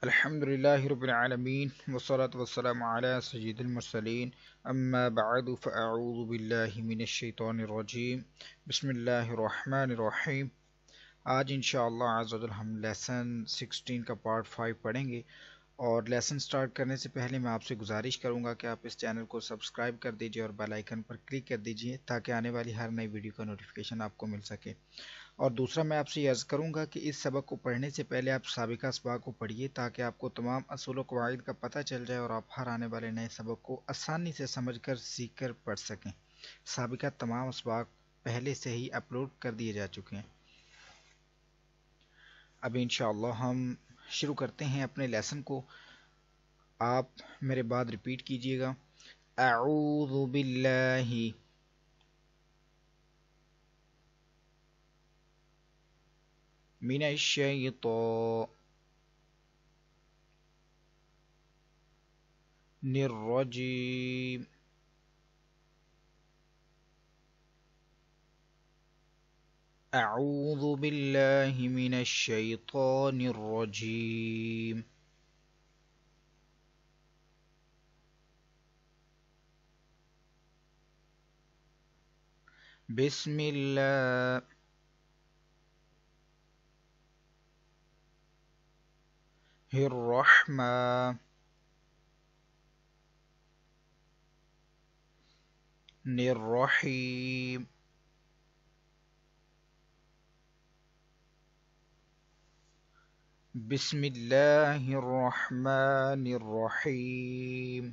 الحمدللہ رب العالمین والصلاة والسلام علی سید المرسلین اما بعد فاعوذ باللہ من الشیطان الرجیم بسم اللہ الرحمن الرحیم۔ آج انشاءاللہ عز و جل ہم لیسن 16 کا پارٹ 5 پڑھیں گے، اور لیسن سٹارٹ کرنے سے پہلے میں آپ سے گزارش کروں گا کہ آپ اس چینل کو سبسکرائب کر دیجئے اور بیل آئیکن پر کلک کر دیجئے تاکہ آنے والی ہر نئی ویڈیو کا نوٹیفیکیشن آپ کو مل سکے۔ اور دوسرا میں آپ سے یہ عرض کروں گا کہ اس سبق کو پڑھنے سے پہلے آپ سابقہ اسباق کو پڑھیے تاکہ آپ کو تمام اصول و قواعد کا پتہ چل جائے اور آپ ہر آنے والے نئے سبق کو آسانی سے سمجھ کر سیکھ کر پڑھ سکیں۔ سابقہ تمام اسباق پہلے سے ہی اپلوڈ کر دیے جا چکے ہیں۔ اب انشاءاللہ ہم شروع کرتے ہیں اپنے لیسن کو۔ آپ میرے بعد ریپیٹ کیجئے گا۔ اعوذ باللہ من الشیطان الرجیم اعوذ باللہ من الشیطان الرجیم بسم اللہ الرحمن الرحیم بسم اللہ الرحمن الرحیم۔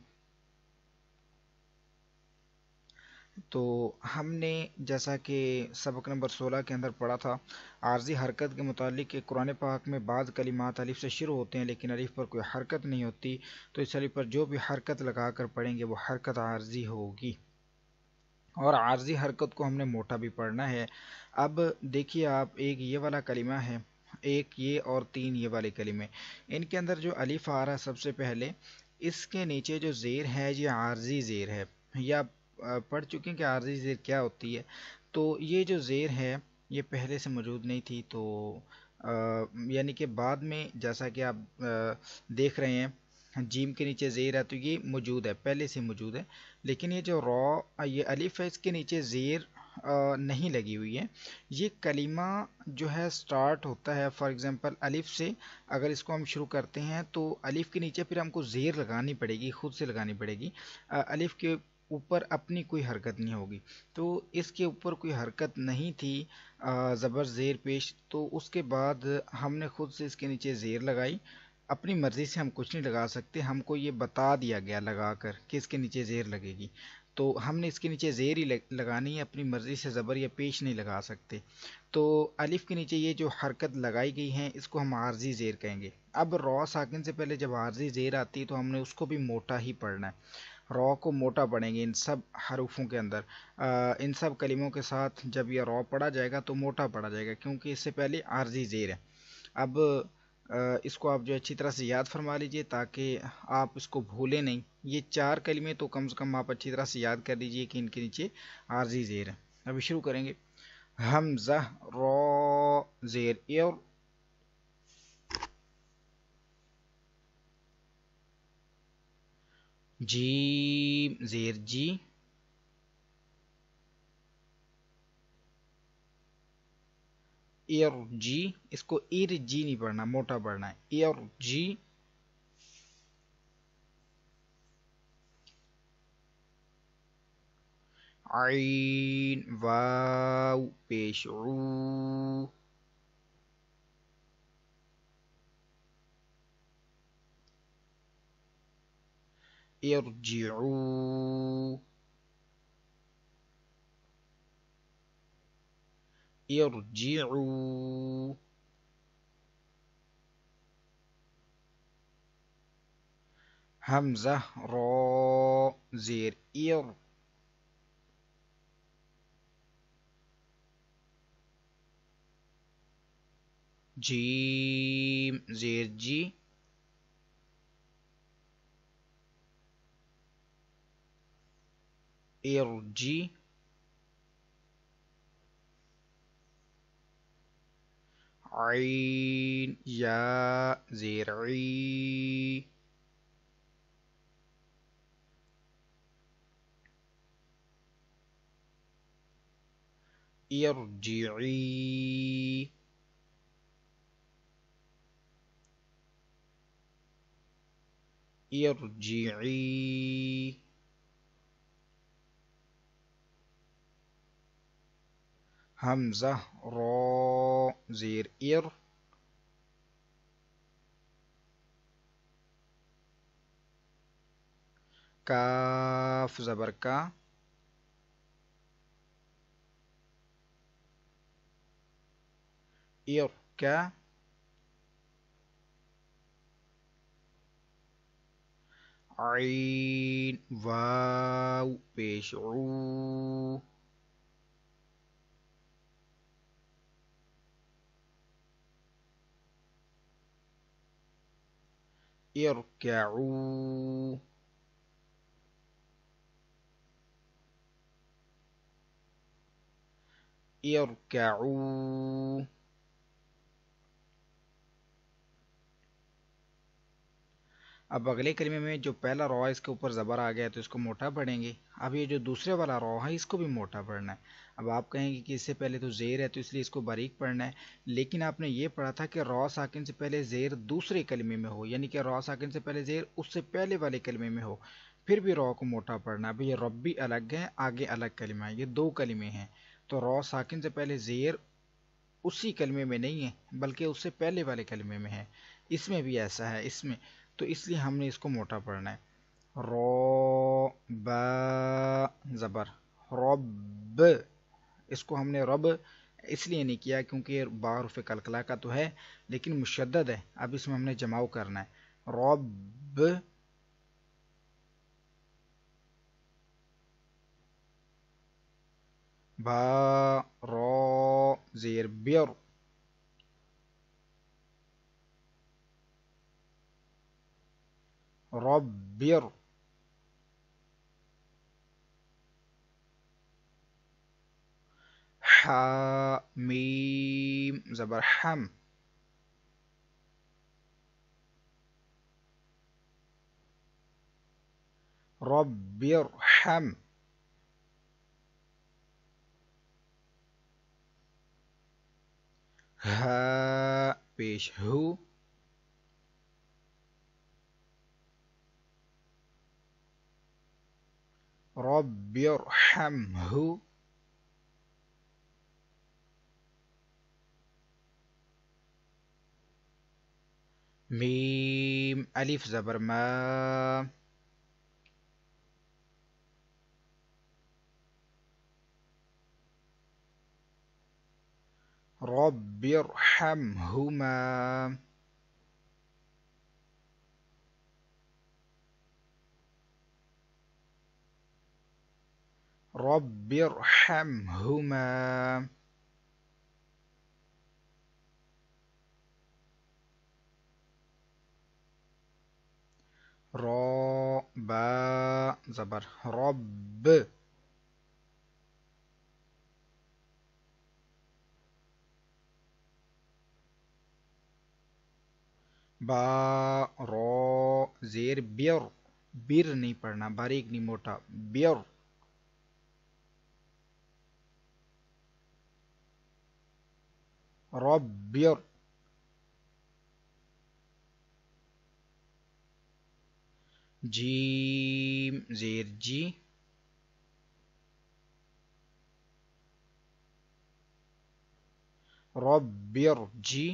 تو ہم نے جیسا کہ سبق نمبر 16 کے اندر پڑھا تھا، عارضی حرکت کے متعلق کہ قرآن پاک میں بعض کلمات الف سے شروع ہوتے ہیں لیکن الف پر کوئی حرکت نہیں ہوتی، تو اس الف پر جو بھی حرکت لگا کر پڑھیں گے وہ حرکت عارضی ہوگی، اور عارضی حرکت کو ہم نے موٹا بھی پڑھنا ہے۔ اب دیکھیے آپ، ایک یہ والا کلمہ ہے، ایک یہ، اور تین یہ والے کلمے، ان کے اندر جو الف آ رہا ہے سب سے پہلے، اس کے نیچے جو زیر ہے یہ عارضی زیر ہے، یا پڑھ چکے ہیں کہ عارضی زیر کیا ہوتی ہے۔ تو یہ جو زیر ہے یہ پہلے سے موجود نہیں تھی، تو یعنی کہ بعد میں جیسا کہ آپ دیکھ رہے ہیں جیم کے نیچے زیر ہے تو یہ موجود ہے، پہلے سے موجود ہے، لیکن یہ جو را یہ الف ہے اس کے نیچے زیر نہیں لگی ہوئی ہے۔ یہ کلمہ جو ہے سٹارٹ ہوتا ہے فار ایگزامپل الف سے، اگر اس کو ہم شروع کرتے ہیں تو الف کے نیچے پھر ہم کو زیر لگانی پڑے گی، خود سے لگانی پڑے گی، الف کے اوپر اپنی کوئی حرکت نہیں ہوگی، تو اس کے اوپر کوئی حرکت نہیں تھی، زبر زیر پیش، تو اس کے بعد ہم نے خود سے اس کے نیچے زیر لگائی۔ اپنی مرضی سے ہم کچھ نہیں لگا سکتے، ہم کو یہ بتا دیا گیا لگا کر کہ اس کے نیچے زیر لگے گی، تو ہم نے اس کے نیچے زیر ہی لگانی ہے، اپنی مرضی سے زبر یا پیش نہیں لگا سکتے۔ تو الف کے نیچے یہ جو حرکت لگائی گئی ہے اس کو ہم عارضی زیر کہیں گے۔ اب را ساکن سے پہلے جب عارضی زیر آتی ہے تو ہم نے اس کو بھی موٹا ہی پڑھنا ہے، را کو موٹا پڑھیں گے ان سب حروفوں کے اندر، ان سب کلموں کے ساتھ جب یہ را پڑھا جائے گا تو موٹا پڑھا جائے گا، کیونکہ اس سے پہلے عارضی زیر ہے۔ اب اس کو آپ جو اچھی طرح سے یاد فرما لیجئے تاکہ آپ اس کو بھولیں نہیں، یہ چار کلمے تو کم سے کم آپ اچھی طرح سے یاد کر لیجئے کہ ان کے نیچے عارضی زیر ہے۔ ابھی شروع کریں گے۔ حمزہ را زیر ار، جیم زیر جی، ار جی، اس کو ار جی نہیں پڑھنا، موٹا پڑھنا ہے، ار جی، عین واو پیش عو، ارجعو، ارجعو، حمزہ را زیر ار، جیم زیر جی، ارجی، عین یا زیر عی، ارجعی، ارجعی، حمزہ را زیر ار، کاف زبر کا، ار کا، عین واو پیش عو، ارکعوا، ارکعوا، اب اگلے کلمے میں جو پہلا را اس کے اوپر زبر آ گیا تو اس کو موٹا پڑھیں گے. اب یہ جو دوسرے والا را ہے اس کو بھی موٹا پڑھنا ہے. اب آپ کہیں گے کہ اس سے پہلے تو زیر ہے تو اس لیے اس کو باریک پڑھنا ہے، لیکن آپ نے یہ پڑھا تھا کہ را ساکن سے پہلے زیر دوسرے کلمے میں ہو، یعنی کہ را ساکن سے پہلے زیر اس سے پہلے والے کلمے میں ہو، پھر بھی را کو موٹا پڑھنا ہے. اب یہ ربی الگ ہے، آگے الگ کلمہ ہے، یہ دو کلمے ہیں. تو را ساکن سے پہلے زیر اسی کلمے میں نہیں ہے بلکہ اس سے پہلے والے کلمے میں ہے. اس میں بھی ایسا ہے، اس میں تو اس لیے ہم نے اس کو موٹا پڑھنا ہے. رو با زبر رب، اس کو ہم نے رب اس لیے نہیں کیا کیونکہ یہ با حرف کلکلا کا تو ہے لیکن مشدد ہے. اب اس میں ہم نے جماؤ کرنا ہے. رب، با را زیر بیر، ربیر، حا میم زبر حم، ربیر حم، ہا پیش ہو، ربیر حم ہو، میم الف زبر ما، رب ارحمهما، رب ارحمهما، را با زبر رب، با را زیر بیر، بیر نہیں پڑھنا، باریک نہیں موٹا، بیر، رب بیر، جیم زیر جی، رب ارجی،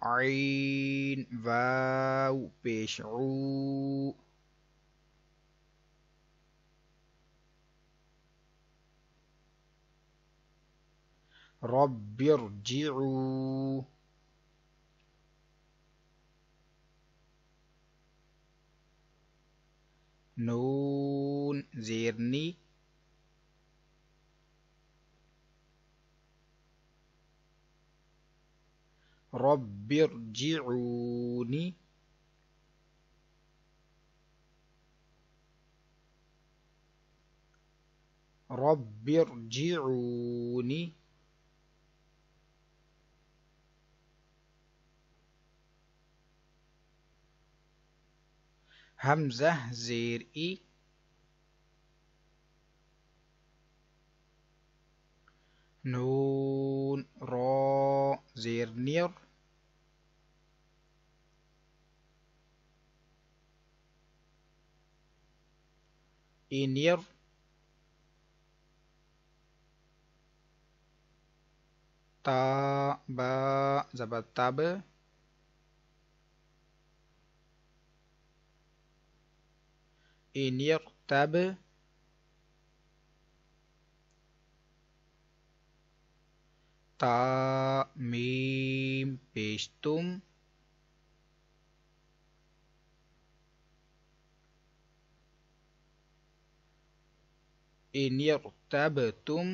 عین واو پیش عو، رب ارجعوا، نون زیر نی، رب ارجعونی، رب ارجعونی، حمزہ زیر ای، نون را زیر نیر، اینیر، تا با زبر تب، اینیر تب، تا میم پیشتم، اینیر تبتم،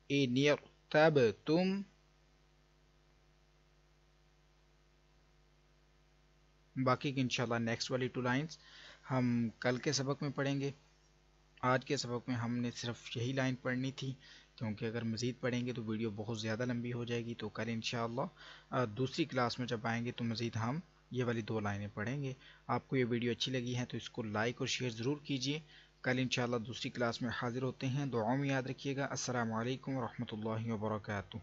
اینیر تبتم، باقی کی انشاءاللہ نیکسٹ والی 2 لائنز ہم کل کے سبق میں پڑھیں گے. آج کے سبق میں ہم نے صرف یہی لائن پڑھنی تھی، کیونکہ اگر مزید پڑھیں گے تو ویڈیو بہت زیادہ لمبی ہو جائے گی. تو کل انشاءاللہ دوسری کلاس میں جب آئیں گے تو مزید ہم یہ والی 2 لائنیں پڑھیں گے. آپ کو یہ ویڈیو اچھی لگی ہے تو اس کو لائک اور شیئر ضرور کیجیے. کل انشاءاللہ دوسری کلاس میں حاضر ہوتے ہیں. دعاؤں میں یاد رکھیے گا. السلام علیکم ورحمۃ اللہ وبرکاتہ.